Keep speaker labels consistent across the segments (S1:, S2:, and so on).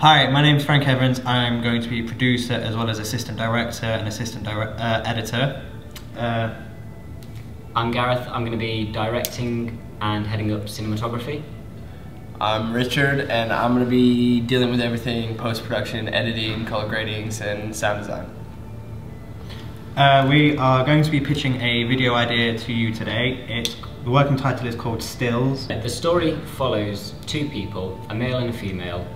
S1: Hi, my name is Frank Evans. I'm going to be producer as well as assistant director and assistant editor.
S2: I'm Gareth. I'm going to be directing and heading up cinematography.
S3: I'm Richard, and I'm going to be dealing with everything post-production, editing, color gradings, and sound design.
S1: We are going to be pitching a video idea to you today. The working title is called Stills.
S2: The story follows two people, a male and a female,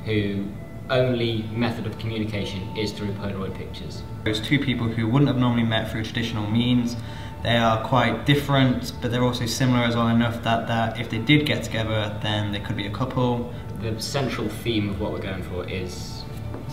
S2: whose only method of communication is through Polaroid pictures.
S1: There's two people who wouldn't have normally met through traditional means. They are quite different, but they're also similar as well enough that if they did get together, then they could be a couple.
S2: The central theme of what we're going for is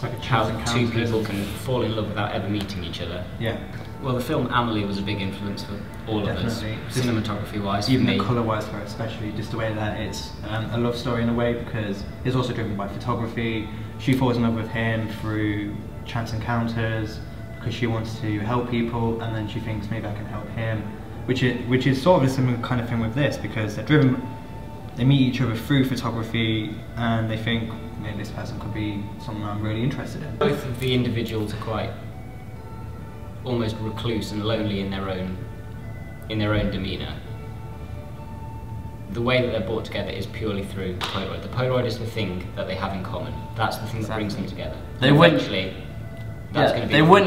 S1: like
S2: how two people can fall in love without ever meeting each other.
S1: Yeah.
S2: Well, the film Amelie was a big influence for all of us, cinematography-wise.
S1: Even the colour-wise for it, especially, just the way that it's a love story in a way, because it's also driven by photography. She falls in love with him through chance encounters, because she wants to help people, and then she thinks maybe I can help him, which is sort of a similar kind of thing with this, because they meet each other through photography, and they think maybe this person could be someone I'm really interested in.
S2: Both of the individuals are quite almost recluse and lonely in their own demeanour. The way that they're brought together is purely through Polaroid. The Polaroid is the thing that they have in common. That's the thing that brings them together.
S3: They wouldn't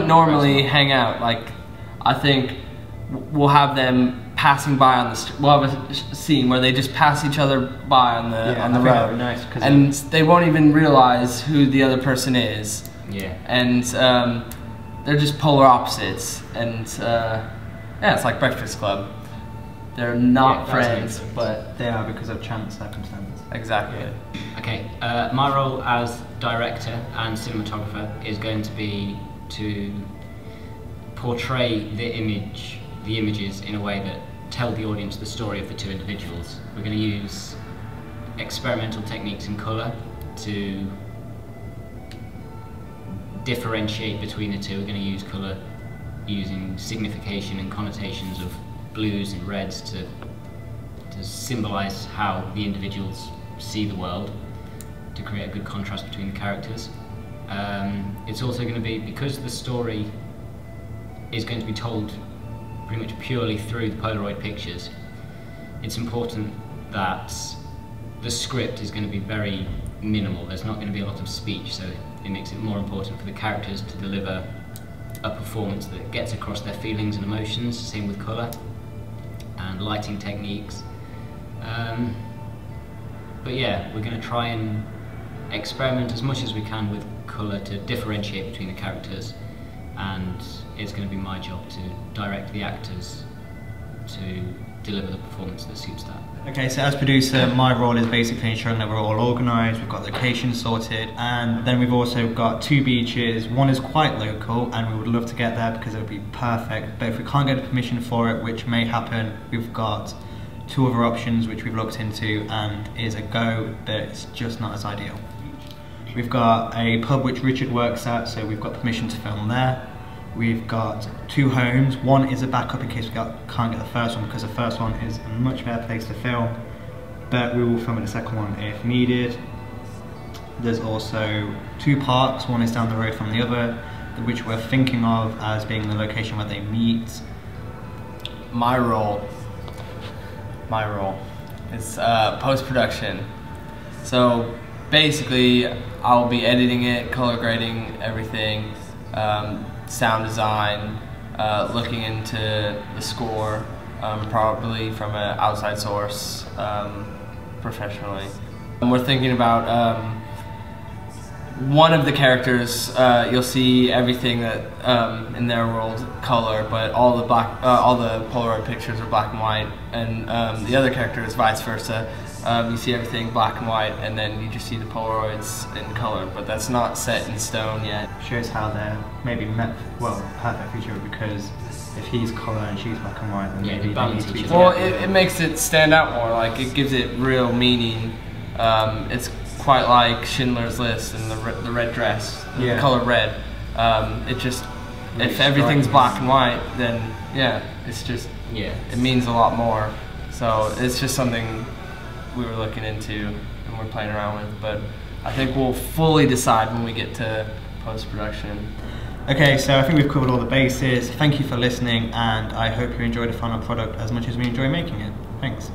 S3: normally hang out. Like, I think we'll have them passing by on the street. We'll have a scene where they just pass each other by on the road,
S1: nice,
S3: and they won't even realize who the other person is.
S2: Yeah.
S3: And they're just polar opposites, and yeah, it's like Breakfast Club. They're not friends, but
S1: they are because of chance circumstances.
S3: Exactly.
S2: Yeah. Okay, my role as director and cinematographer is going to be to portray the images in a way that tell the audience the story of the two individuals. We're going to use experimental techniques in colour to differentiate between the two. We're going to use colour using signification and connotations of blues and reds to symbolise how the individuals see the world, to create a good contrast between the characters. It's also going to be, because the story is going to be told pretty much purely through the Polaroid pictures, it's important that the script is going to be very minimal. There's not going to be a lot of speech, so it makes it more important for the characters to deliver a performance that gets across their feelings and emotions. Same with colour and lighting techniques. But yeah, we're going to try and experiment as much as we can with colour to differentiate between the characters, and it's going to be my job to direct the actors to deliver the performance that suits that.
S1: Okay, so as producer, my role is basically ensuring that we're all organised, we've got locations sorted, and then we've also got two beaches. One is quite local, and we would love to get there because it would be perfect, but if we can't get permission for it, which may happen, we've got two other options which we've looked into and is a go, but it's just not as ideal. We've got a pub which Richard works at, so we've got permission to film there. We've got two homes. One is a backup in case we can't get the first one, because the first one is a much better place to film, but we will film at the second one if needed. There's also two parks. One is down the road from the other, which we're thinking of as being the location where they meet.
S3: My role is post-production. So basically, I'll be editing it, color grading everything, sound design, looking into the score, probably from an outside source, professionally. And we're thinking about one of the characters. You'll see everything that in their world color, but all the Polaroid pictures are black and white, and the other character is vice versa. You see everything black and white, and then you just see the Polaroids in color, but that's not set in stone yet.
S1: Shows how they're maybe perfect for each other, because if he's colour and she's black and white, then maybe they need to be together.
S3: Well, it makes it stand out more, like it gives it real meaning. It's quite like Schindler's List and the red dress, the color red. It just, if everything's black and white, then yeah, it's just, it means a lot more. So it's just something we were looking into and we're playing around with, but I think we'll fully decide when we get to post-production.
S1: Okay, so I think we've covered all the bases. Thank you for listening, and I hope you enjoy the final product as much as we enjoy making it. Thanks.